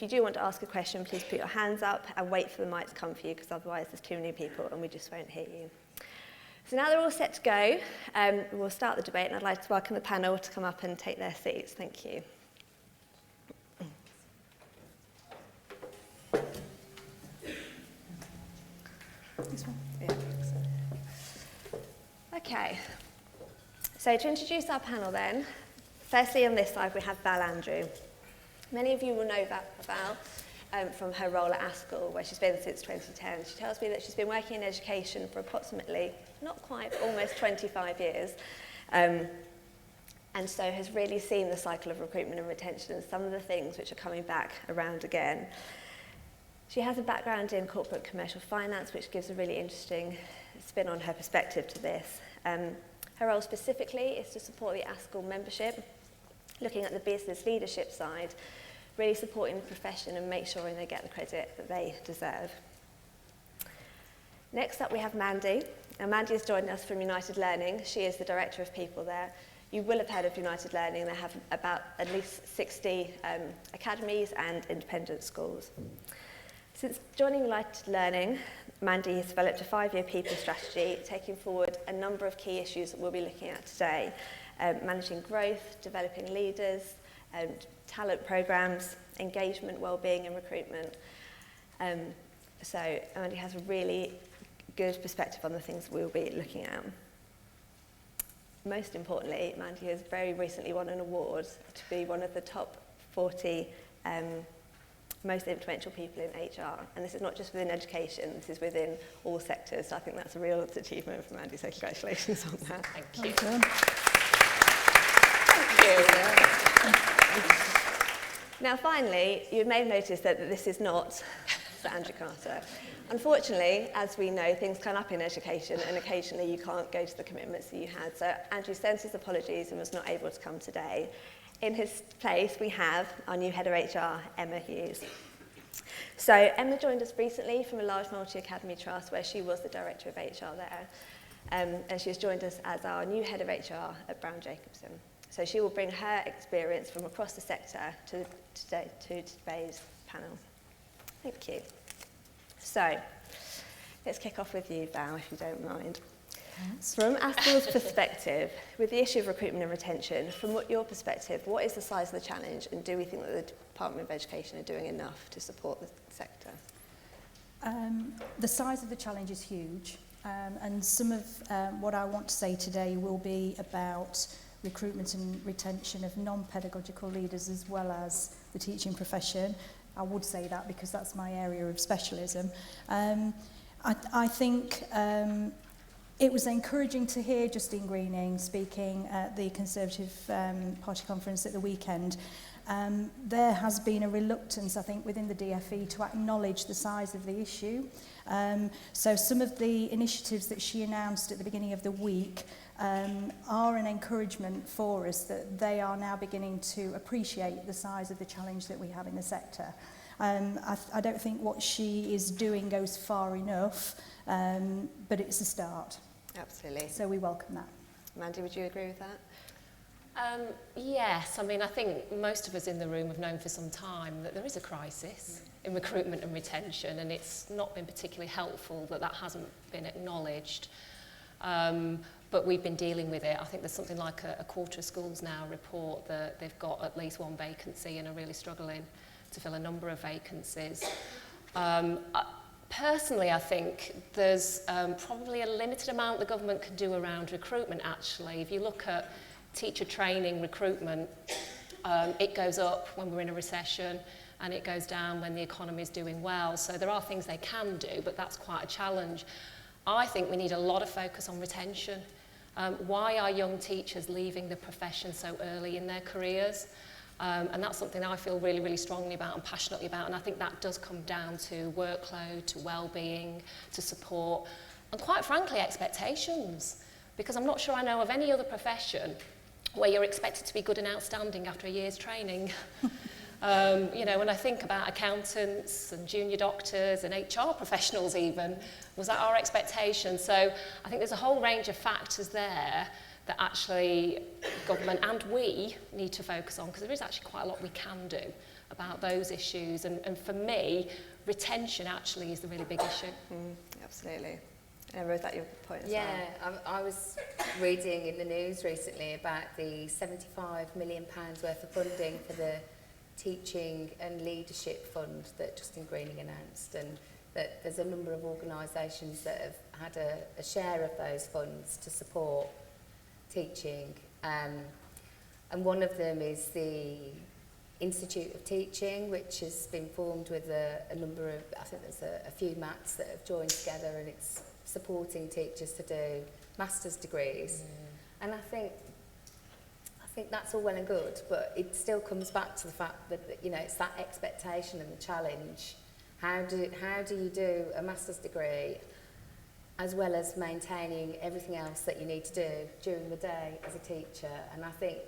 If you do want to ask a question, please put your hands up and wait for the mic to come for you, because otherwise there's too many people and we just won't hear you. So now they're all set to go, we'll start the debate, and I'd like to welcome the panel to come up and take their seats. Thank you. This one? Yeah. Okay. So to introduce our panel then, firstly on this side we have Val Andrew. Many of you will know Val from her role at Askell, where she's been since 2010. She tells me that she's been working in education for approximately, not quite, but almost 25 years. And so has really seen the cycle of recruitment and retention and some of the things which are coming back around again. She has a background in corporate commercial finance, which gives a really interesting spin on her perspective to this. Her role specifically is to support the Askell membership, looking at the business leadership side, really supporting the profession and make sure they get the credit that they deserve. Next up we have Mandy. Now Mandy has joined us from United Learning. She is the Director of People there. You will have heard of United Learning. They have about at least 60 academies and independent schools. Since joining United Learning, Mandy has developed a 5-year people strategy, taking forward a number of key issues that we'll be looking at today. Managing growth, developing leaders, talent programs, engagement, wellbeing and recruitment. So Mandy has a really good perspective on the things we'll be looking at. Most importantly, Mandy has very recently won an award to be one of the top 40 most influential people in HR. And this is not just within education, this is within all sectors. So I think that's a real achievement for Mandy, so congratulations on that. Thank you. Thank you. Now finally, you may have noticed that this is not Sir Andrew Carter. Unfortunately, as we know, things come up in education and occasionally you can't go to the commitments that you had. So Andrew sends his apologies and was not able to come today. In his place, we have our new head of HR, Emma Hughes. So Emma joined us recently from a large multi-academy trust where she was the director of HR there. And she has joined us as our new head of HR at Browne Jacobson. So she will bring her experience from across the sector to today's panel. Thank you. So let's kick off with you, Val, if you don't mind. From Askell's perspective, with the issue of recruitment and retention, from your perspective, what is the size of the challenge, and do we think that the Department of Education are doing enough to support the sector? The size of the challenge is huge, and some of what I want to say today will be about recruitment and retention of non-pedagogical leaders as well as the teaching profession. I would say that because that's my area of specialism. I think it was encouraging to hear Justine Greening speaking at the Conservative Party conference at the weekend. There has been a reluctance, I think, within the DFE to acknowledge the size of the issue. So some of the initiatives that she announced at the beginning of the week are an encouragement for us that they are now beginning to appreciate the size of the challenge that we have in the sector. I don't think what she is doing goes far enough, but it's a start. Absolutely. So we welcome that. Mandy, would you agree with that? Yes, I mean, I think most of us in the room have known for some time that there is a crisis in recruitment and retention, and it's not been particularly helpful that that hasn't been acknowledged. But we've been dealing with it. I think there's something like a quarter of schools now report that they've got at least one vacancy and are really struggling to fill a number of vacancies. Personally, I think there's probably a limited amount the government can do around recruitment, actually. If you look at teacher training recruitment, it goes up when we're in a recession and it goes down when the economy is doing well. So there are things they can do, but that's quite a challenge. I think we need a lot of focus on retention. Why are young teachers leaving the profession so early in their careers? And that's something I feel really, really strongly about and passionately about. And I think that does come down to workload, to well-being, to support, and quite frankly, expectations. Because I'm not sure I know of any other profession where you're expected to be good and outstanding after a year's training. You know, when I think about accountants and junior doctors and HR professionals even, was that our expectation? So I think there's a whole range of factors there that actually government and we need to focus on, because there is actually quite a lot we can do about those issues. And for me, retention actually is the really big issue. Absolutely. And was that your point as well? Yeah, I was reading in the news recently about the £75 million worth of funding for the Teaching and Leadership Fund that Justin Greening announced, and that there's a number of organisations that have had a share of those funds to support teaching. And one of them is the Institute of Teaching, which has been formed with a number of, I think there's a few MATs that have joined together, and it's supporting teachers to do master's degrees. And I think that's all well and good, but it still comes back to the fact that, you know, it's that expectation and the challenge. How do you do a master's degree as well as maintaining everything else that you need to do during the day as a teacher? And I think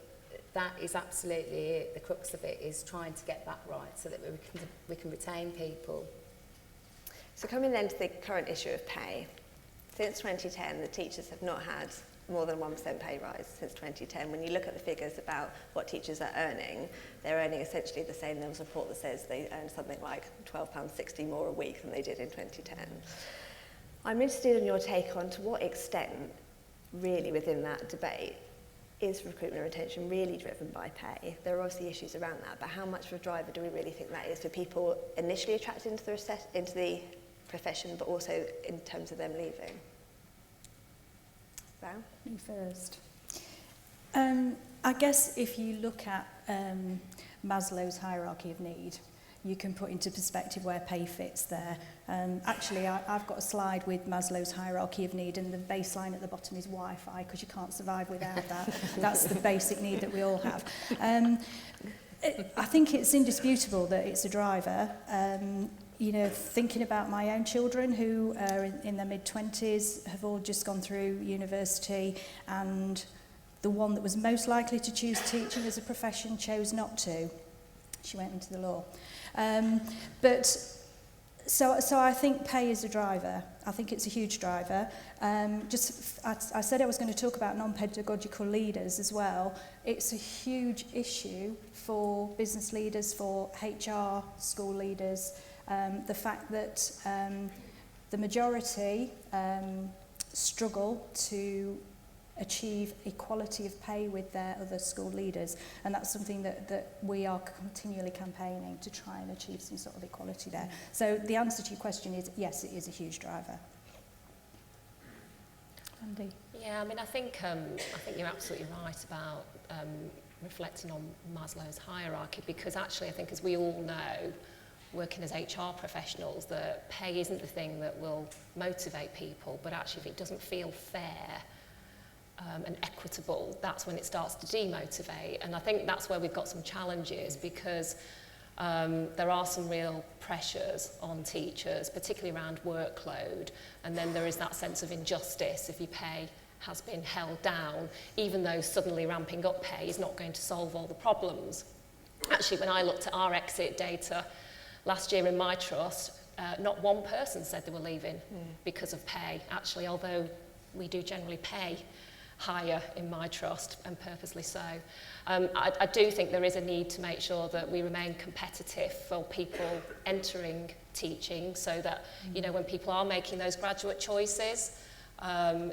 that is absolutely it. The crux of it is trying to get that right so that we can retain people. So coming then to the current issue of pay. Since 2010, the teachers have not had more than 1% pay rise since 2010. When you look at the figures about what teachers are earning, they're earning essentially the same. There was a report that says they earn something like £12.60 more a week than they did in 2010. I'm interested in your take on to what extent, really within that debate, is recruitment and retention really driven by pay? There are obviously issues around that, but how much of a driver do we really think that is for people initially attracted into the profession, but also in terms of them leaving? Browne? Me first. I guess if you look at Maslow's hierarchy of need, you can put into perspective where pay fits there. Actually, I've got a slide with Maslow's hierarchy of need, and the baseline at the bottom is Wi-Fi, because you can't survive without that. That's the basic need that we all have. I think it's indisputable that it's a driver. You know, thinking about my own children who are in their mid-20s, have all just gone through university, and the one that was most likely to choose teaching as a profession chose not to. She went into the law. So I think pay is a driver. I think it's a huge driver. I said I was going to talk about non-pedagogical leaders as well. It's a huge issue for business leaders, for HR, school leaders. The fact that the majority struggle to achieve equality of pay with their other school leaders, and that's something that we are continually campaigning to try and achieve some sort of equality there. So the answer to your question is yes, it is a huge driver. Andy? Yeah, I mean, I think you're absolutely right about reflecting on Maslow's hierarchy, because actually I think, as we all know, working as HR professionals, that pay isn't the thing that will motivate people, but actually if it doesn't feel fair and equitable, that's when it starts to demotivate. And I think that's where we've got some challenges, because there are some real pressures on teachers, particularly around workload, and then there is that sense of injustice if your pay has been held down, even though suddenly ramping up pay is not going to solve all the problems. Actually, when I looked at our exit data last year in my trust, not one person said they were leaving because of pay, actually, although we do generally pay higher in my trust, and purposely so. I do think there is a need to make sure that we remain competitive for people entering teaching, so that, you know, when people are making those graduate choices,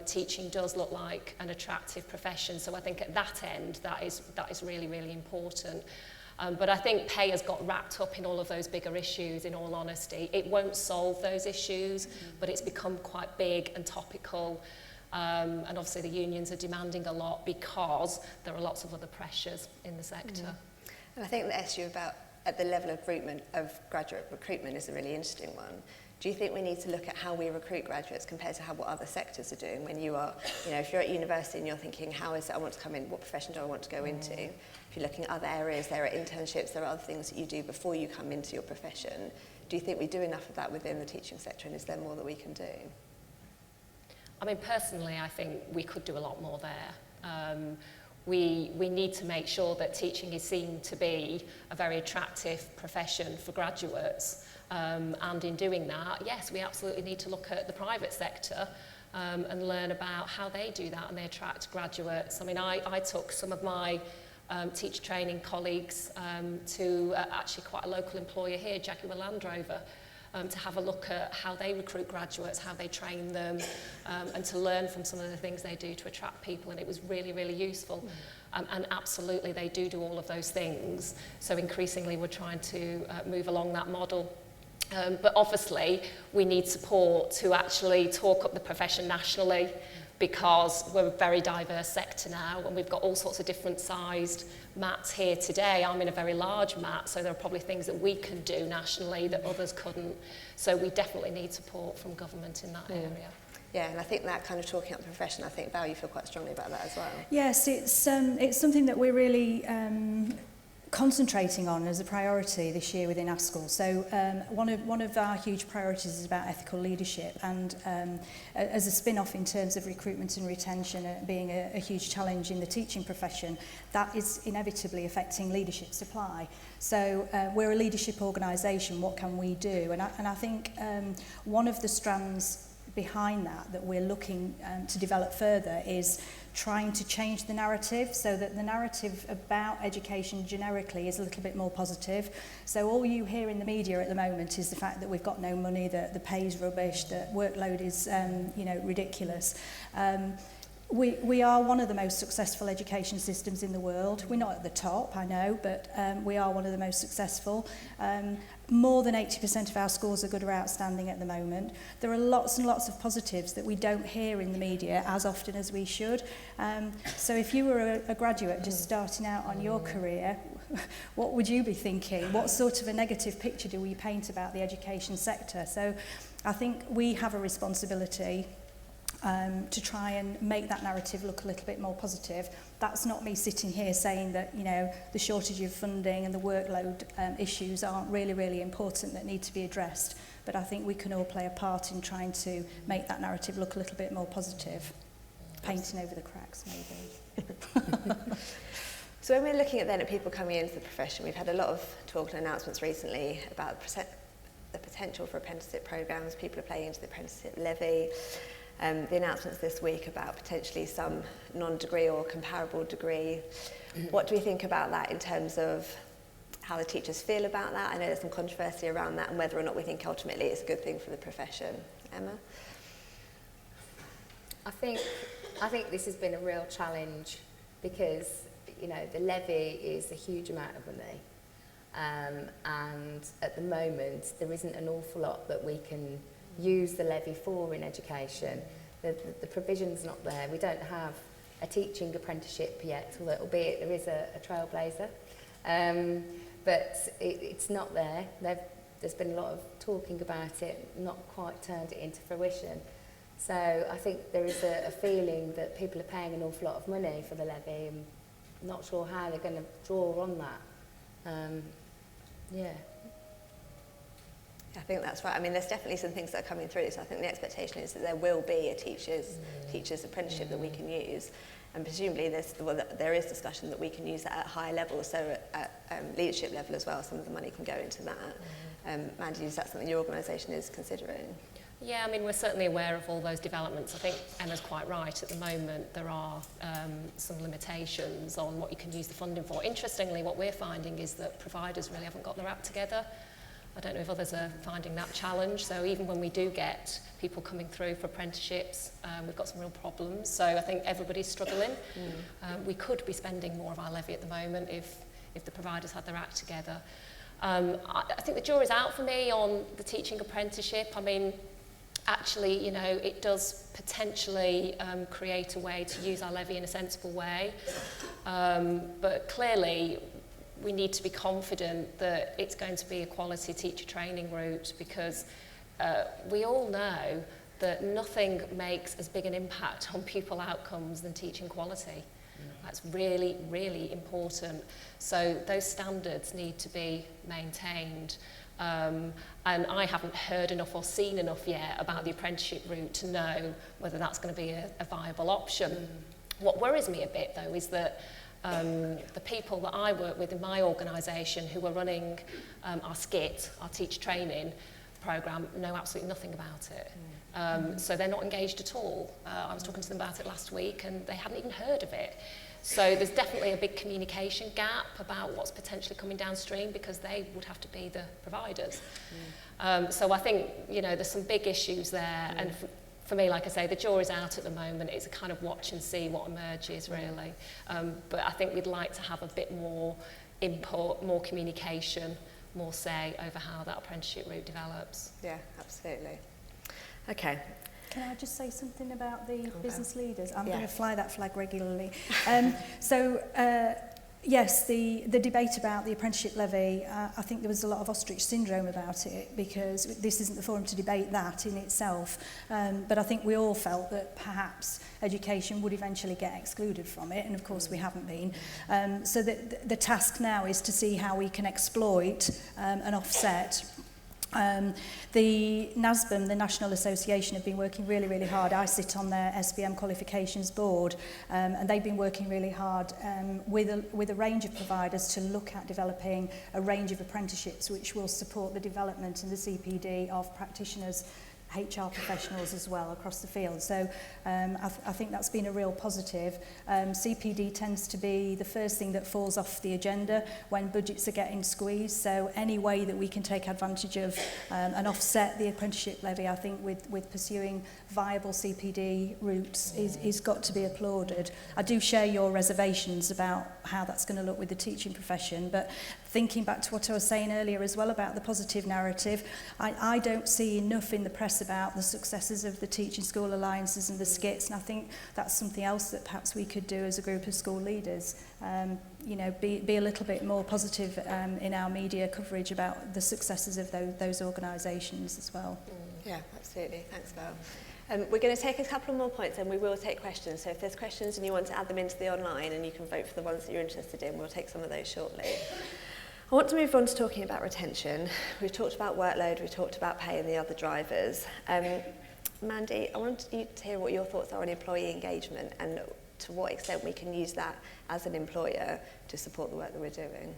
teaching does look like an attractive profession. So I think at that end, that is really, really important. But I think pay has got wrapped up in all of those bigger issues, in all honesty. It won't solve those issues, but it's become quite big and topical. And obviously the unions are demanding a lot because there are lots of other pressures in the sector. And I think the issue about at the level of graduate recruitment is a really interesting one. Do you think we need to look at how we recruit graduates compared to what other sectors are doing? When you are, you know, if you're at university and you're thinking, how is it I want to come in, what profession do I want to go into? If you're looking at other areas, there are internships, there are other things that you do before you come into your profession. Do you think we do enough of that within the teaching sector, and is there more that we can do? I mean, personally, I think we could do a lot more there. We need to make sure that teaching is seen to be a very attractive profession for graduates. And in doing that, yes, we absolutely need to look at the private sector and learn about how they do that and they attract graduates. I mean, I took some of my teacher training colleagues to actually quite a local employer here, Jaguar Land Rover, to have a look at how they recruit graduates, how they train them, and to learn from some of the things they do to attract people, and it was really, really useful. And absolutely, they do all of those things. So increasingly, we're trying to move along that model. But obviously, we need support to actually talk up the profession nationally, because we're a very diverse sector now, and we've got all sorts of different sized mats here today. I'm in a very large mat, so there are probably things that we can do nationally that others couldn't. So we definitely need support from government in that area. Yeah, and I think that kind of talking up the profession, I think Val, you feel quite strongly about that as well. Yes, it's something that we're really concentrating on as a priority this year within our school. So one of our huge priorities is about ethical leadership, and as a spin-off in terms of recruitment and retention being a huge challenge in the teaching profession, that is inevitably affecting leadership supply. So we're a leadership organisation, what can we do? And I think one of the strands behind that we're looking to develop further is trying to change the narrative so that the narrative about education generically is a little bit more positive. So all you hear in the media at the moment is the fact that we've got no money, that the pay is rubbish, that workload is ridiculous. We are one of the most successful education systems in the world. We're not at the top, I know, but we are one of the most successful. More than 80% of our scores are good or outstanding at the moment. There are lots and lots of positives that we don't hear in the media as often as we should. So if you were a graduate just starting out on your career, what would you be thinking? What sort of a negative picture do we paint about the education sector? So I think we have a responsibility to try and make that narrative look a little bit more positive. That's not me sitting here saying that, you know, the shortage of funding and the workload issues aren't really, really important that need to be addressed. But I think we can all play a part in trying to make that narrative look a little bit more positive. Painting over the cracks, maybe. So when we're looking at people coming into the profession, we've had a lot of talk and announcements recently about the potential for apprenticeship programmes. People are playing into the apprenticeship levy. The announcements this week about potentially some non-degree or comparable degree. What do we think about that in terms of how the teachers feel about that? I know there's some controversy around that and whether or not we think ultimately it's a good thing for the profession. Emma? I think this has been a real challenge because, you know, the levy is a huge amount of money. And at the moment, there isn't an awful lot that we can use the levy for in education. The provision's not there. We don't have a teaching apprenticeship yet, although albeit there is a trailblazer. But it's not there. There's been a lot of talking about it, not quite turned it into fruition. So I think there is a feeling that people are paying an awful lot of money for the levy and not sure how they're going to draw on that. Yeah. I think that's right. I mean, there's definitely some things that are coming through, so I think the expectation is that there will be a teacher's apprenticeship that we can use, and presumably there is discussion that we can use that at higher levels, so at leadership level as well, some of the money can go into that. Mandy, is that something your organisation is considering? Yeah, I mean, we're certainly aware of all those developments. I think Emma's quite right. At the moment, there are some limitations on what you can use the funding for. Interestingly, what we're finding is that providers really haven't got their act together. I don't know if others are finding that challenge. So even when we do get people coming through for apprenticeships, we've got some real problems. So I think everybody's struggling. We could be spending more of our levy at the moment if the providers had their act together. I think the jury's out for me on the teaching apprenticeship. I mean, actually, you know, it does potentially create a way to use our levy in a sensible way. But clearly, we need to be confident that it's going to be a quality teacher training route, because we all know that nothing makes as big an impact on pupil outcomes than teaching quality. That's really, really important. So those standards need to be maintained. And I haven't heard enough or seen enough yet about the apprenticeship route to know whether that's going to be a viable option. What worries me a bit, though, is that the people that I work with in my organisation who are running our SCIT, our teacher training programme, know absolutely nothing about it. So they're not engaged at all. I was talking to them about it last week and they hadn't even heard of it. So there's definitely a big communication gap about what's potentially coming downstream, because they would have to be the providers. So I think, you know, there's some big issues there, and for me, like I say, the jury's out at the moment. It's a kind of watch and see what emerges, really. But I think we'd like to have a bit more input, more communication, more say over how that apprenticeship route develops. Yeah, absolutely. Okay. Can I just say something about the business leaders? I'm Yeah. going to fly that flag regularly. Yes, the debate about the apprenticeship levy, I think there was a lot of ostrich syndrome about it, because this isn't the forum to debate that in itself. But I think we all felt that perhaps education would eventually get excluded from it, and of course we haven't been. So the task now is to see how we can exploit and offset. The NASBM, the National Association, have been working really, really hard. I sit on their SBM qualifications board, and they've been working really hard with a range of providers to look at developing a range of apprenticeships which will support the development and the CPD of practitioners, HR professionals as well across the field. So I think that's been a real positive. CPD tends to be the first thing that falls off the agenda when budgets are getting squeezed. So any way that we can take advantage of and offset the apprenticeship levy, I think with pursuing viable CPD routes is got to be applauded. I do share your reservations about how that's going to look with the teaching profession, but thinking back to what I was saying earlier as well about the positive narrative, I don't see enough in the press about the successes of the teaching school alliances and the skits, and I think that's something else that perhaps we could do as a group of school leaders. You know, be a little bit more positive in our media coverage about the successes of those organisations as well. Yeah, absolutely. Thanks, Val. We're going to take a couple more points and we will take questions. So if there's questions and you want to add them into the online and you can vote for the ones that you're interested in, we'll take some of those shortly. I want to move on to talking about retention. We've talked about workload, we've talked about pay and the other drivers. Mandy, I want you to hear what your thoughts are on employee engagement and to what extent we can use that as an employer to support the work that we're doing.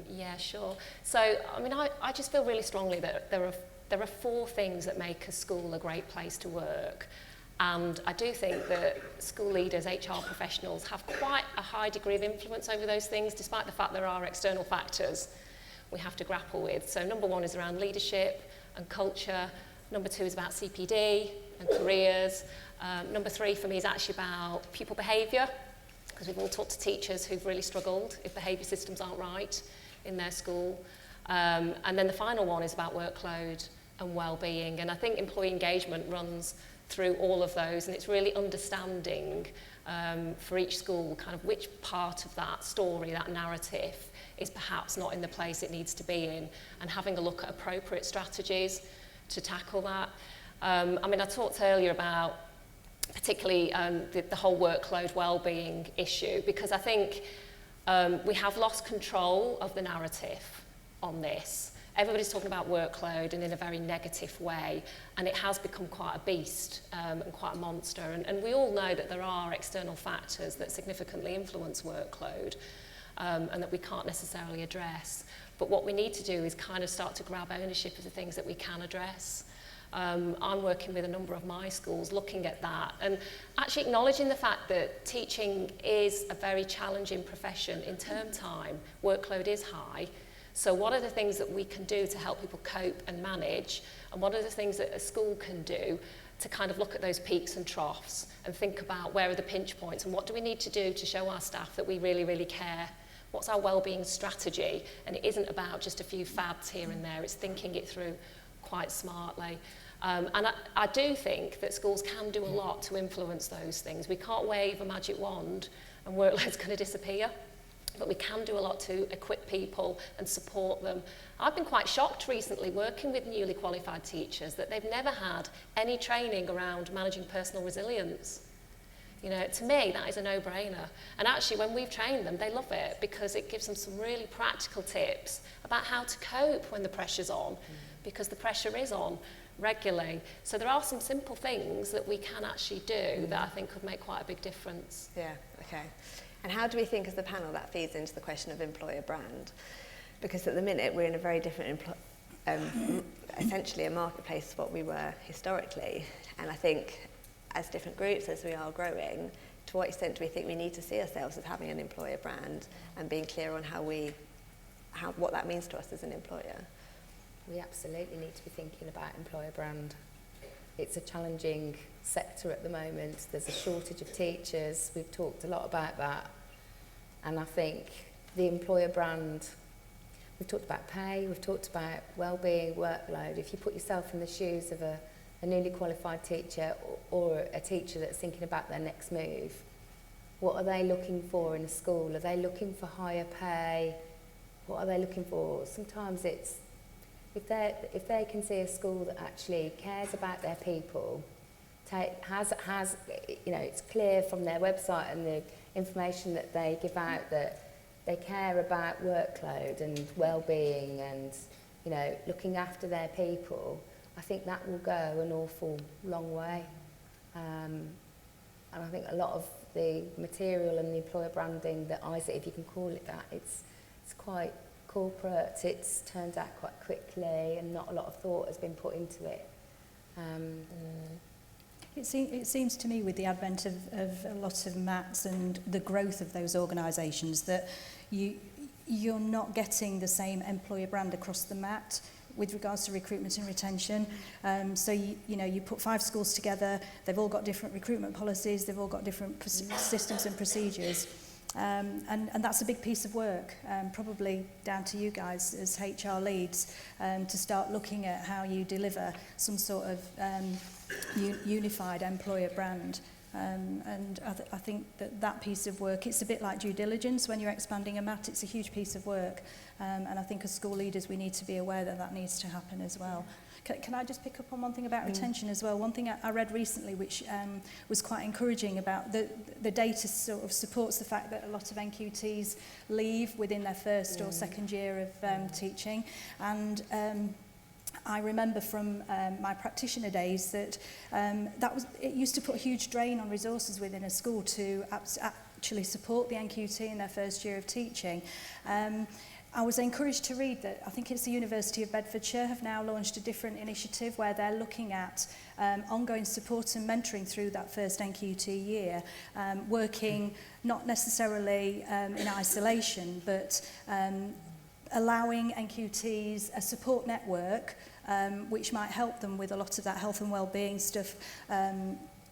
Yeah, sure. So, I mean, I just feel really strongly that there are 4 things that make a school a great place to work. And I do think that school leaders, HR professionals, have quite a high degree of influence over those things, despite the fact there are external factors we have to grapple with. So number 1 is around leadership and culture. Number 2 is about CPD and careers. Number 3 for me is actually about pupil behaviour, because we've all talked to teachers who've really struggled if behaviour systems aren't right in their school. And then the final one is about workload and well-being. And I think employee engagement runs through all of those, and it's really understanding for each school kind of which part of that story, that narrative, is perhaps not in the place it needs to be in, and having a look at appropriate strategies to tackle that. I mean, I talked earlier about particularly the whole workload well-being issue, because I think we have lost control of the narrative on this. Everybody's talking about workload and in a very negative way, and it has become quite a beast and quite a monster. And we all know that there are external factors that significantly influence workload and that we can't necessarily address. But what we need to do is kind of start to grab ownership of the things that we can address. I'm working with a number of my schools looking at that and actually acknowledging the fact that teaching is a very challenging profession in term time. Workload is high. So what are the things that we can do to help people cope and manage? And what are the things that a school can do to kind of look at those peaks and troughs and think about where are the pinch points and what do we need to do to show our staff that we really, really care? What's our wellbeing strategy? And it isn't about just a few fads here and there. It's thinking it through quite smartly. And I do think that schools can do a lot to influence those things. We can't wave a magic wand and workload's going to disappear. But we can do a lot to equip people and support them. I've been quite shocked recently working with newly qualified teachers that they've never had any training around managing personal resilience. You know, to me, that is a no-brainer. And actually, when we've trained them, they love it because it gives them some really practical tips about how to cope when the pressure's on, because the pressure is on regularly. So there are some simple things that we can actually do that I think could make quite a big difference. Yeah, okay. And how do we think as the panel that feeds into the question of employer brand? Because at the minute we're in a very different, essentially a marketplace to what we were historically. And I think as different groups, as we are growing, to what extent do we think we need to see ourselves as having an employer brand and being clear on what that means to us as an employer? We absolutely need to be thinking about employer brand. It's a challenging sector at the moment. There's a shortage of teachers. We've talked a lot about that. And I think the employer brand, we've talked about pay, we've talked about well-being, workload. If you put yourself in the shoes of a newly qualified teacher or a teacher that's thinking about their next move, what are they looking for in a school? Are they looking for higher pay? What are they looking for? Sometimes it's, if they can see a school that actually cares about their people, has you know, it's clear from their website and the information that they give out that they care about workload and well-being and, you know, looking after their people, I think that will go an awful long way. And I think a lot of the material and the employer branding that I see, if you can call it that, it's quite corporate, it's turned out quite quickly and not a lot of thought has been put into it. It seems to me with the advent of a lot of MATs and the growth of those organisations that you're not getting the same employer brand across the MAT with regards to recruitment and retention. So you put 5 schools together, they've all got different recruitment policies, they've all got different systems and procedures. And that's a big piece of work, probably down to you guys as HR leads, to start looking at how you deliver some sort of unified employer brand. And I think that piece of work, it's a bit like due diligence when you're expanding a MAT, it's a huge piece of work. And I think as school leaders we need to be aware that needs to happen as well. Can I just pick up on one thing about retention as well? One thing I read recently which was quite encouraging about the data sort of supports the fact that a lot of NQTs leave within their first or second year of teaching. And I remember from my practitioner days that it used to put a huge drain on resources within a school to actually support the NQT in their first year of teaching. I was encouraged to read that I think it's the University of Bedfordshire have now launched a different initiative where they're looking at ongoing support and mentoring through that first NQT year, working not necessarily in isolation, but allowing NQTs a support network which might help them with a lot of that health and well-being stuff,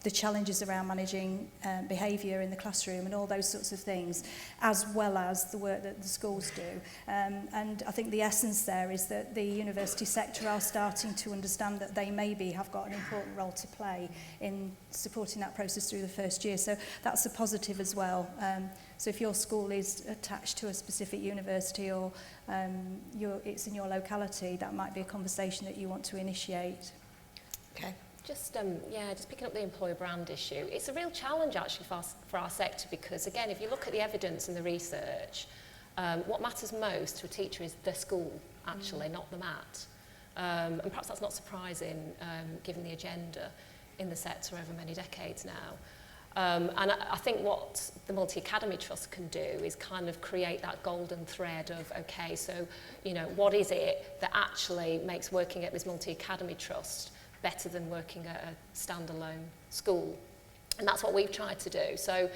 the challenges around managing behaviour in the classroom and all those sorts of things, as well as the work that the schools do. And I think the essence there is that the university sector are starting to understand that they maybe have got an important role to play in supporting that process through the first year. So that's a positive as well. So if your school is attached to a specific university or it's in your locality, that might be a conversation that you want to initiate. Okay. Just picking up the employer brand issue, it's a real challenge actually for our sector because, again, if you look at the evidence and the research, what matters most to a teacher is the school, actually, not the MAT. And perhaps that's not surprising, given the agenda in the sector over many decades now. And I think what the Multi-Academy Trust can do is kind of create that golden thread of, okay, so, you know, what is it that actually makes working at this Multi-Academy Trust better than working at a standalone school? And that's what we've tried to do. So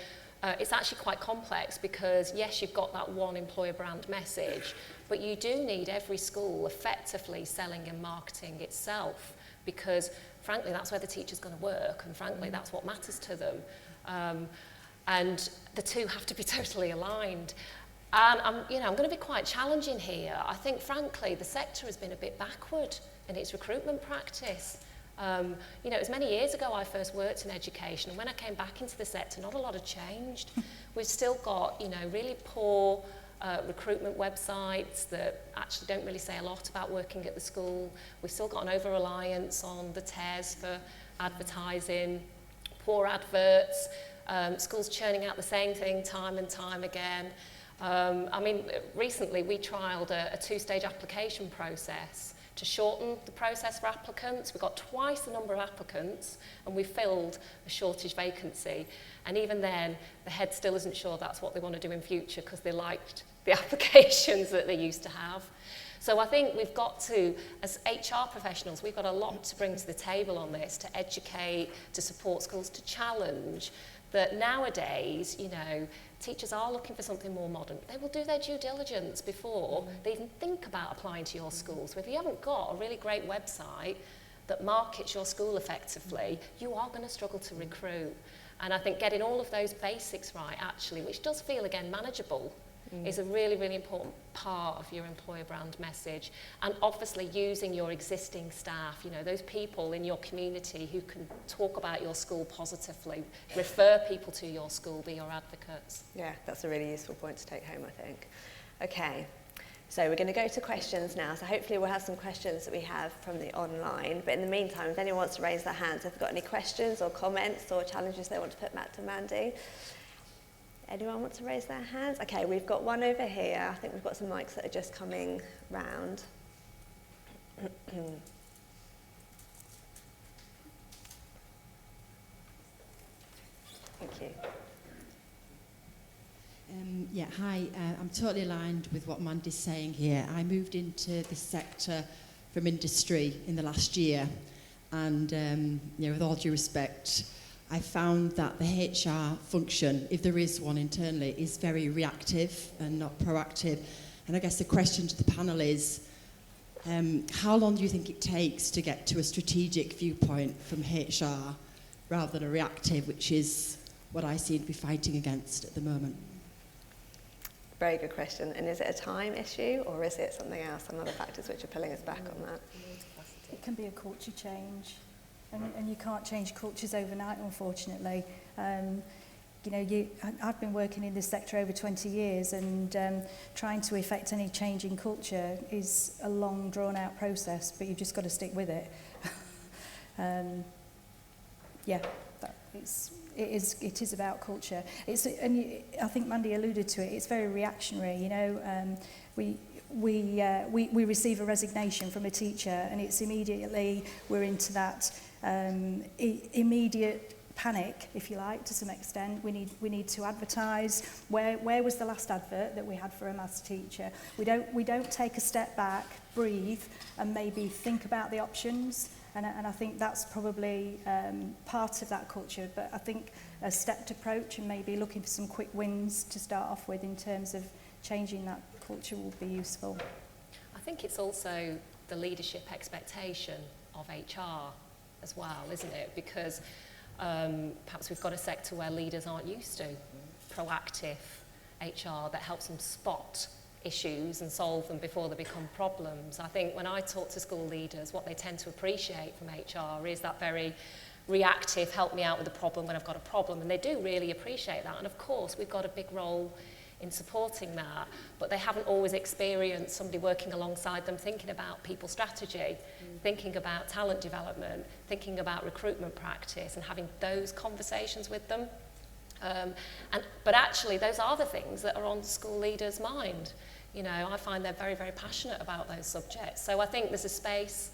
it's actually quite complex because, yes, you've got that one employer brand message, but you do need every school effectively selling and marketing itself because, frankly, that's where the teacher's going to work and, frankly, that's what matters to them. And the two have to be totally aligned. And I'm going to be quite challenging here. I think, frankly, the sector has been a bit backward in its recruitment practice. It was many years ago I first worked in education, and when I came back into the sector, not a lot had changed. We've still got, really poor recruitment websites that actually don't really say a lot about working at the school. We've still got an over-reliance on the TES for advertising, poor adverts, schools churning out the same thing time and time again. Recently we trialled a 2-stage application process to shorten the process for applicants. We got twice the number of applicants and we filled a shortage vacancy. And even then, the head still isn't sure that's what they want to do in future because they liked the applications that they used to have. So I think we've got to, as HR professionals, we've got a lot to bring to the table on this, to educate, to support schools, to challenge. that nowadays, you know, teachers are looking for something more modern. They will do their due diligence before they even think about applying to your school. So if you haven't got a really great website that markets your school effectively, you are going to struggle to recruit. And I think getting all of those basics right, actually, which does feel, again, manageable, is a really, really important part of your employer brand message. And obviously using your existing staff, you know, those people in your community who can talk about your school positively, refer people to your school, be your advocates. Yeah, that's a really useful point to take home, I think. Okay, so we're going to go to questions now. So hopefully we'll have some questions that we have from the online. But in the meantime, if anyone wants to raise their hands, if they've got any questions or comments or challenges they want to put back to Mandy. Anyone want to raise their hands? Okay, we've got one over here. I think we've got some mics that are just coming round. Thank you. Yeah, hi. I'm totally aligned with what Mandy's saying here. I moved into this sector from industry in the last year, and you know, with all due respect, I found that the HR function, if there is one internally, is very reactive and not proactive. And I guess the question to the panel is, how long do you think it takes to get to a strategic viewpoint from HR rather than a reactive, which is what I seem to be fighting against at the moment? Very good question. And is it a time issue or is it something else, some other factors which are pulling us back on that? It can be a culture change. And you can't change cultures overnight, unfortunately. You know, I've been working in this sector over 20 years, and trying to effect any change in culture is a long, drawn-out process, but you've just got to stick with it. Yeah, it is about culture. I think Mandy alluded to it. It's very reactionary. You know, we receive a resignation from a teacher, and it's immediately we're into that immediate panic, if you like, to some extent. We need to advertise. Where was the last advert that we had for a maths teacher? We don't take a step back, breathe, and maybe think about the options. And I think that's probably part of that culture. But I think a stepped approach and maybe looking for some quick wins to start off with in terms of changing that culture will be useful. I think it's also the leadership expectation of HR as well, isn't it? Because perhaps we've got a sector where leaders aren't used to proactive HR that helps them spot issues and solve them before they become problems. I think when I talk to school leaders, what they tend to appreciate from HR is that very reactive, help me out with a problem when I've got a problem, and they do really appreciate that. And of course, we've got a big role in supporting that, but they haven't always experienced somebody working alongside them thinking about people strategy, thinking about talent development, thinking about recruitment practice, and having those conversations with them. But actually, those are the things that are on school leaders' mind. You know, I find they're very, very passionate about those subjects. So I think there's a space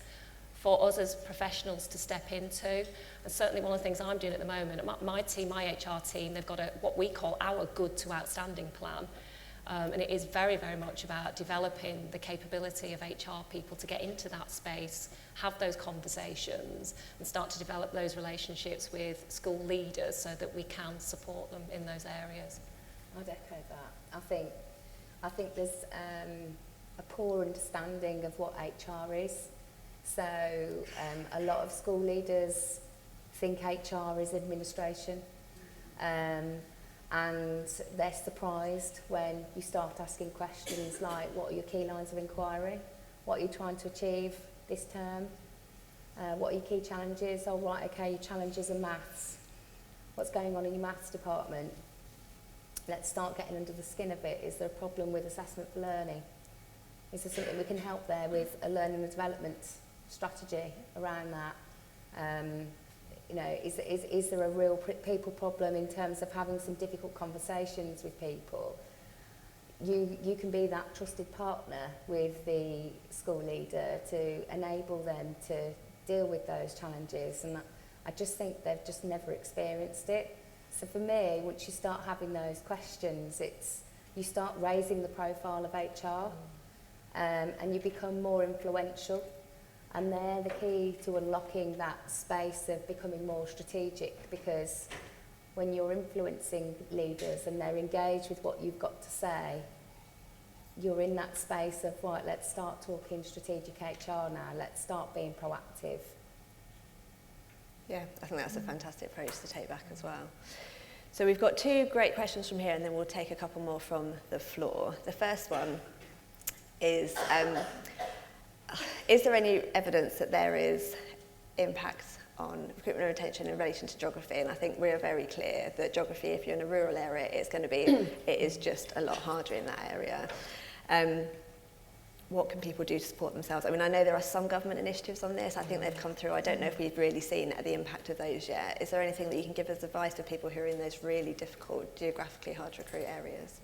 for us as professionals to step into. And certainly one of the things I'm doing at the moment, my team, my HR team, they've got what we call our good to outstanding plan. And it is very, very much about developing the capability of HR people to get into that space, have those conversations, and start to develop those relationships with school leaders so that we can support them in those areas. I'd echo that. I think there's a poor understanding of what HR is. So a lot of school leaders think HR is administration. And they're surprised when you start asking questions like, what are your key lines of inquiry? What are you trying to achieve this term? What are your key challenges? Oh, right, okay, your challenges are maths. What's going on in your maths department? Let's start getting under the skin of it. Is there a problem with assessment for learning? Is there something we can help there with a learning and development strategy around that? You know, is there a real people problem in terms of having some difficult conversations with people? You can be that trusted partner with the school leader to enable them to deal with those challenges, and I just think they've just never experienced it. So for me, once you start having those questions, you start raising the profile of HR, and you become more influential. And they're the key to unlocking that space of becoming more strategic, because when you're influencing leaders and they're engaged with what you've got to say, you're in that space of, right, let's start talking strategic HR now, let's start being proactive. Yeah, I think that's a fantastic approach to take back as well. So we've got 2 great questions from here, and then we'll take a couple more from the floor. The first one is there any evidence that there is impact on recruitment and retention in relation to geography? And I think we're very clear that geography, if you're in a rural area, it's going to be, it is just a lot harder in that area. What can people do to support themselves? I mean, I know there are some government initiatives on this. I think they've come through. I don't know if we've really seen the impact of those yet. Is there anything that you can give as advice to people who are in those really difficult, geographically hard to recruit areas?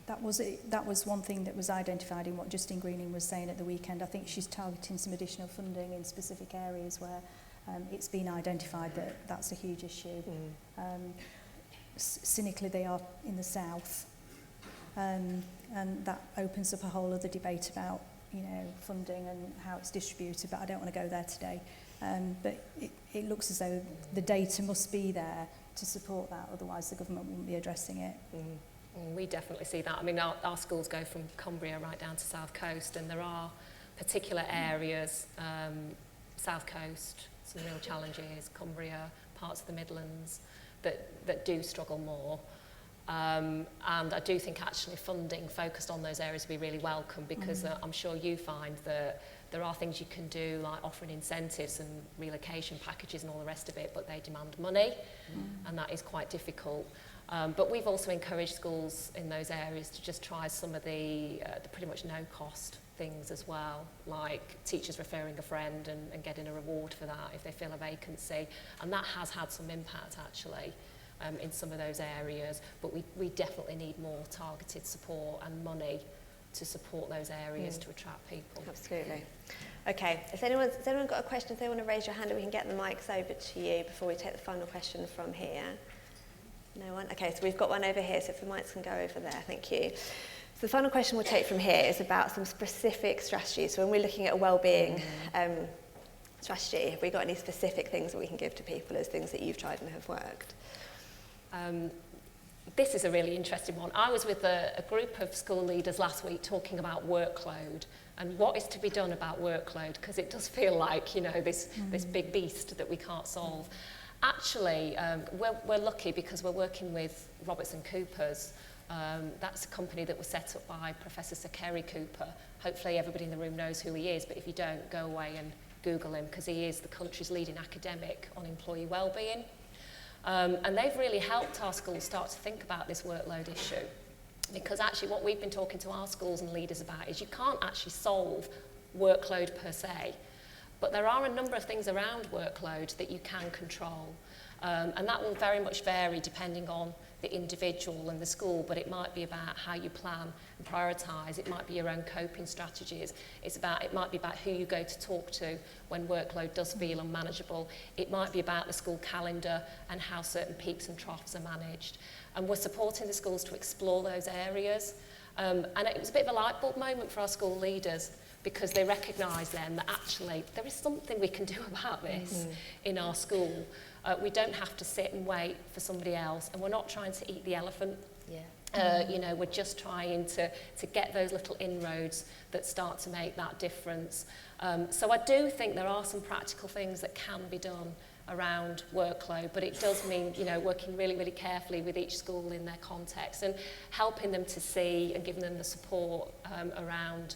That was one thing that was identified in what Justine Greening was saying at the weekend. I think she's targeting some additional funding in specific areas where it's been identified that that's a huge issue. Cynically, they are in the south, and that opens up a whole other debate about, you know, funding and how it's distributed, but I don't want to go there today. But it looks as though the data must be there to support that, otherwise the government wouldn't be addressing it. We definitely see that. I mean, our schools go from Cumbria right down to South Coast, and there are particular areas, South Coast, some real challenges, Cumbria, parts of the Midlands, that do struggle more. And I do think actually funding focused on those areas would be really welcome, because I'm sure you find that there are things you can do, like offering incentives and relocation packages and all the rest of it, but they demand money, and that is quite difficult. But we've also encouraged schools in those areas to just try some of the pretty much no-cost things as well, like teachers referring a friend and getting a reward for that if they fill a vacancy. And that has had some impact, actually, in some of those areas. But we definitely need more targeted support and money to support those areas to attract people. Absolutely. Okay, has anyone got a question? If they want to raise your hand, we can get the mics over to you before we take the final question from here. No one? Okay, so we've got one over here, so if the mics can go over there, thank you. So the final question we'll take from here is about some specific strategies. So when we're looking at a wellbeing strategy, have we got any specific things that we can give to people as things that you've tried and have worked? This is a really interesting one. I was with a group of school leaders last week talking about workload and what is to be done about workload, because it does feel like, you know, this big beast that we can't solve. Actually, we're lucky because we're working with Robertson Coopers. That's a company that was set up by Professor Sir Kerry Cooper. Hopefully everybody in the room knows who he is, but if you don't, go away and Google him, because he is the country's leading academic on employee wellbeing. And they've really helped our schools start to think about this workload issue. Because actually what we've been talking to our schools and leaders about is you can't actually solve workload per se. But there are a number of things around workload that you can control. And that will very much vary depending on the individual and the school, but it might be about how you plan and prioritise. It might be your own coping strategies. It might be about who you go to talk to when workload does feel unmanageable. It might be about the school calendar and how certain peaks and troughs are managed. And we're supporting the schools to explore those areas. And it was a bit of a light bulb moment for our school leaders, because they recognise then that actually there is something we can do about this in our school. We don't have to sit and wait for somebody else, and we're not trying to eat the elephant. You know, we're just trying to get those little inroads that start to make that difference. So I do think there are some practical things that can be done around workload, but it does mean, you know, working really, really carefully with each school in their context and helping them to see and giving them the support around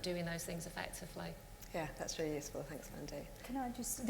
doing those things effectively. Yeah, that's really useful. Thanks, Mandy. Can I just,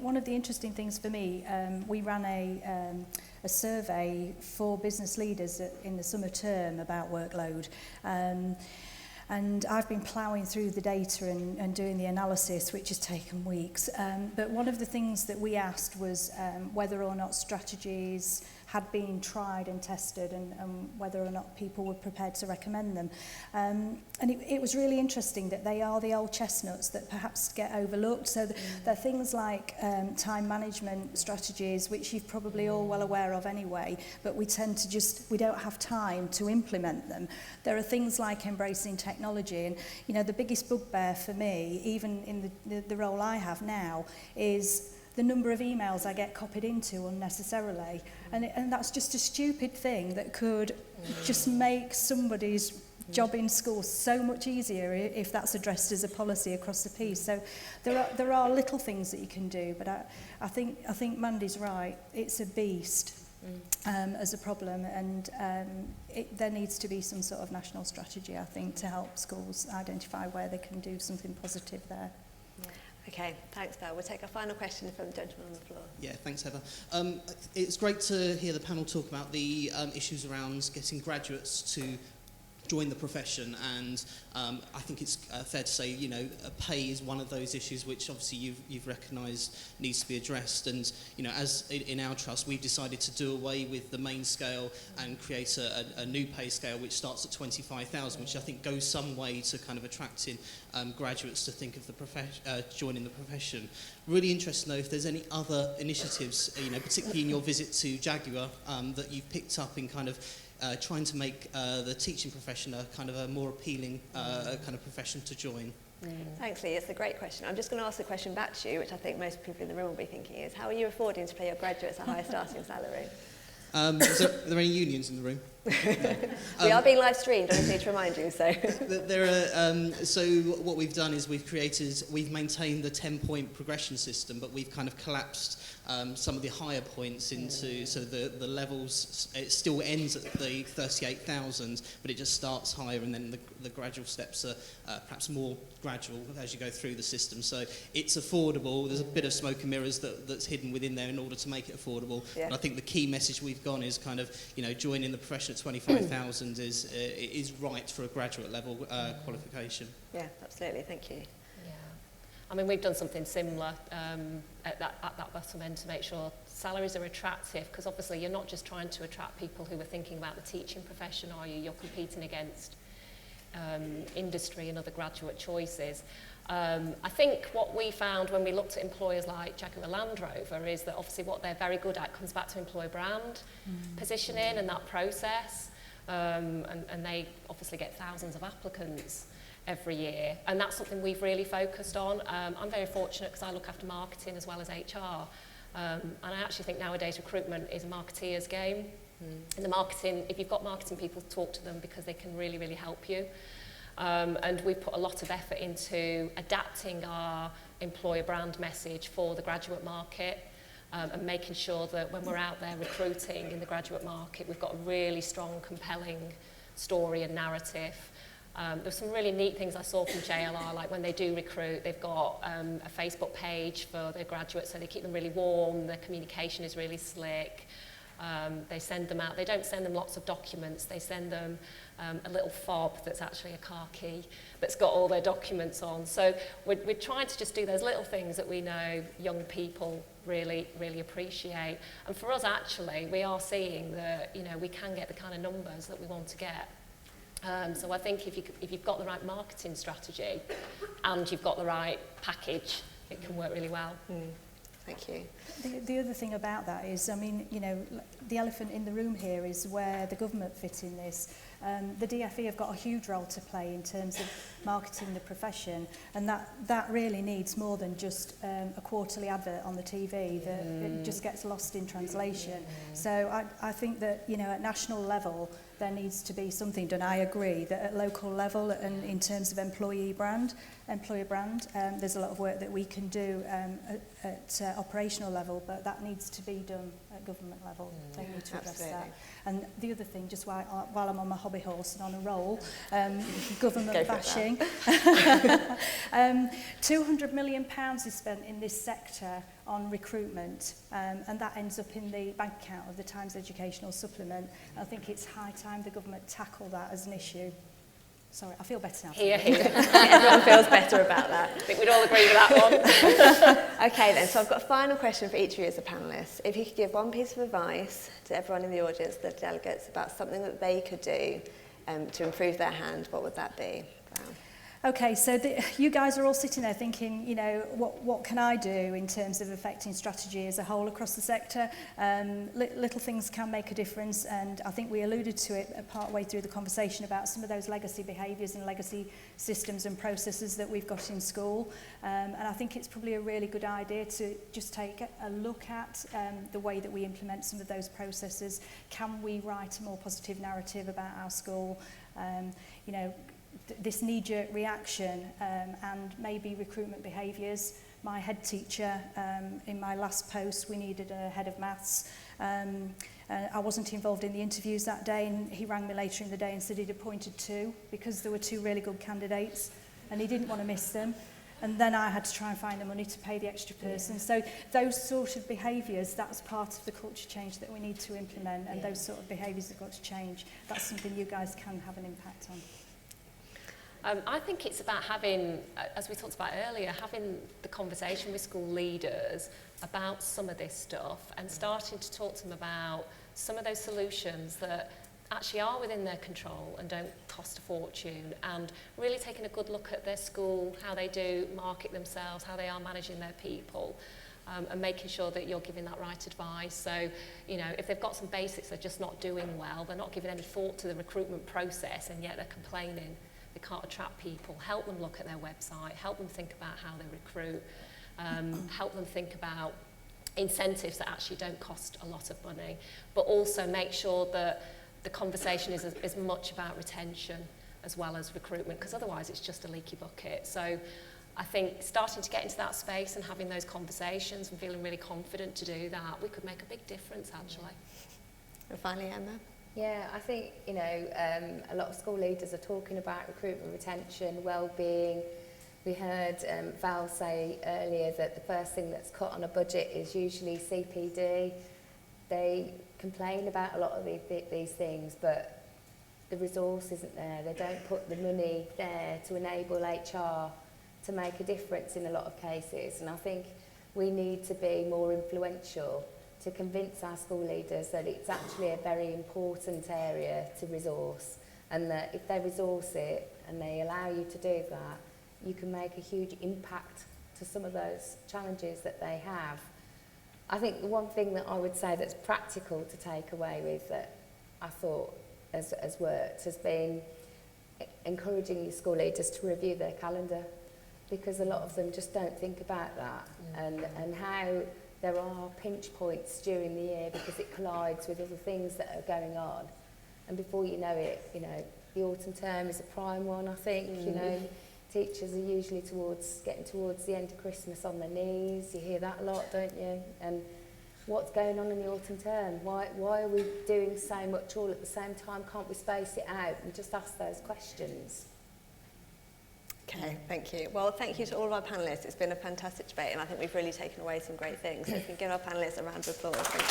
one of the interesting things for me, we ran a survey for business leaders in the summer term about workload. And I've been ploughing through the data and doing the analysis, which has taken weeks. But one of the things that we asked was whether or not strategies had been tried and tested, and whether or not people were prepared to recommend them. And it was really interesting that they are the old chestnuts that perhaps get overlooked. So they're things like time management strategies, which you're probably all well aware of anyway, but we tend to we don't have time to implement them. There are things like embracing technology, and you know, the biggest bugbear for me, even in the role I have now, is the number of emails I get copied into unnecessarily. And that's just a stupid thing that could just make somebody's job in school so much easier if that's addressed as a policy across the piece. So there are little things that you can do, but I think Mandy's right. It's a beast as a problem, and there needs to be some sort of national strategy, I think, to help schools identify where they can do something positive there. Okay, thanks, Belle. We'll take a final question from the gentleman on the floor. Yeah, thanks, Heather. It's great to hear the panel talk about the issues around getting graduates to join the profession, and I think it's fair to say, you know, pay is one of those issues which obviously you've recognised needs to be addressed. And you know, as in our trust, we've decided to do away with the main scale and create a new pay scale which starts at 25,000, which I think goes some way to kind of attracting graduates to think of the joining the profession. Really interested to know if there's any other initiatives, you know, particularly in your visit to Jaguar, that you've picked up in kind of trying to make the teaching profession a kind of a more appealing kind of profession to join. Thanks, Lee. It's a great question. I'm just going to ask the question back to you, which I think most people in the room will be thinking is, how are you affording to pay your graduates a high starting salary? Are there any unions in the room? We are being live streamed, I just need to remind you. So so what we've done is we've maintained the 10-point progression system, but we've kind of collapsed some of the higher points into, so the levels, it still ends at the 38,000, but it just starts higher, and then the gradual steps are perhaps more gradual as you go through the system. So it's affordable. There's a bit of smoke and mirrors that's hidden within there in order to make it affordable. Yeah. And I think the key message we've gone is kind of, you know, joining the profession at 25,000 is right for a graduate level qualification. yeah, absolutely. Thank you. Yeah. I mean, we've done something similar at that bottom end to make sure salaries are attractive, because obviously you're not just trying to attract people who are thinking about the teaching profession, are you? You're competing against industry and other graduate choices. I think what we found when we looked at employers like Jaguar Land Rover is that obviously what they're very good at comes back to employer brand positioning and that process, and they obviously get thousands of applicants every year, and that's something we've really focused on. I'm very fortunate because I look after marketing as well as HR, and I actually think nowadays recruitment is a marketeer's game. In the marketing, if you've got marketing people, talk to them because they can really, really help you. And we've put a lot of effort into adapting our employer brand message for the graduate market, and making sure that when we're out there recruiting in the graduate market, we've got a really strong, compelling story and narrative. There's some really neat things I saw from JLR, like when they do recruit, they've got a Facebook page for their graduates, so they keep them really warm, their communication is really slick. They send them out, they don't send them lots of documents, they send them a little fob that's actually a car key that's got all their documents on. So we're trying to just do those little things that we know young people really, really appreciate. And for us, actually, we are seeing that, you know, we can get the kind of numbers that we want to get. So I think if you've got the right marketing strategy and you've got the right package, it can work really well. Thank you. The other thing about that is, I mean, you know, the elephant in the room here is where the government fit in this. The DFE have got a huge role to play in terms of marketing the profession, and that really needs more than just a quarterly advert on the TV that it just gets lost in translation. So I think that, you know, at national level there needs to be something done. I agree that at local level and in terms of employer brand, there's a lot of work that we can do at operational level, but that needs to be done at government level. They need to address that. And the other thing, just while I'm on my hobby horse and on a roll, government bashing. £200 million is spent in this sector on recruitment, and that ends up in the bank account of the Times Educational Supplement. I think it's high time the government tackle that as an issue. Sorry, I feel better now. Here, here. Everyone feels better about that. I think we'd all agree with that one. Okay then, so I've got a final question for each of you as a panellist. If you could give one piece of advice to everyone in the audience, the delegates, about something that they could do to improve their hand, what would that be? Browne? Okay, so you guys are all sitting there thinking, you know, what can I do in terms of affecting strategy as a whole across the sector? Little things can make a difference, and I think we alluded to it part way through the conversation about some of those legacy behaviours and legacy systems and processes that we've got in school. And I think it's probably a really good idea to just take a look at the way that we implement some of those processes. Can we write a more positive narrative about our school? You know, this knee-jerk reaction and maybe recruitment behaviours. My head teacher, in my last post, we needed a head of maths. I wasn't involved in the interviews that day, and he rang me later in the day and said he'd appointed 2 because there were 2 really good candidates and he didn't want to miss them. And then I had to try and find the money to pay the extra person. So those sort of behaviours, that's part of the culture change that we need to implement, and those sort of behaviours have got to change. That's something you guys can have an impact on. I think it's about having, as we talked about earlier, having the conversation with school leaders about some of this stuff and starting to talk to them about some of those solutions that actually are within their control and don't cost a fortune, and really taking a good look at their school, how they do market themselves, how they are managing their people, and making sure that you're giving that right advice. So, you know, if they've got some basics they're just not doing well, they're not giving any thought to the recruitment process and yet they're complaining they can't attract people, help them look at their website, help them think about how they recruit, help them think about incentives that actually don't cost a lot of money, but also make sure that the conversation is as much about retention as well as recruitment, because otherwise it's just a leaky bucket. So I think starting to get into that space and having those conversations and feeling really confident to do that, we could make a big difference actually. And finally, Emma. Yeah, I think, you know, a lot of school leaders are talking about recruitment, retention, well-being. We heard Val say earlier that the first thing that's cut on a budget is usually CPD. They complain about a lot of these things, but the resource isn't there. They don't put the money there to enable HR to make a difference in a lot of cases. And I think we need to be more influential to convince our school leaders that it's actually a very important area to resource, and that if they resource it and they allow you to do that, you can make a huge impact to some of those challenges that they have. I think the one thing that I would say that's practical to take away with that I thought has worked has been encouraging your school leaders to review their calendar, because a lot of them just don't think about that, and how there are pinch points during the year because it collides with other things that are going on. And before you know it, you know, the autumn term is a prime one, I think. You know, teachers are usually getting towards the end of Christmas on their knees. You hear that a lot, don't you? And what's going on in the autumn term? Why are we doing so much all at the same time? Can't we space it out and just ask those questions? Okay, thank you. Well, thank you to all of our panellists. It's been a fantastic debate, and I think we've really taken away some great things. So if we can give our panellists a round of applause. Thank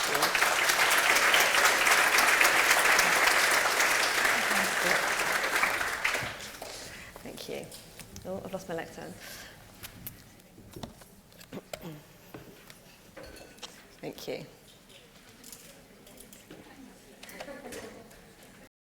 you. Thank you. Oh, I've lost my lectern. Thank you.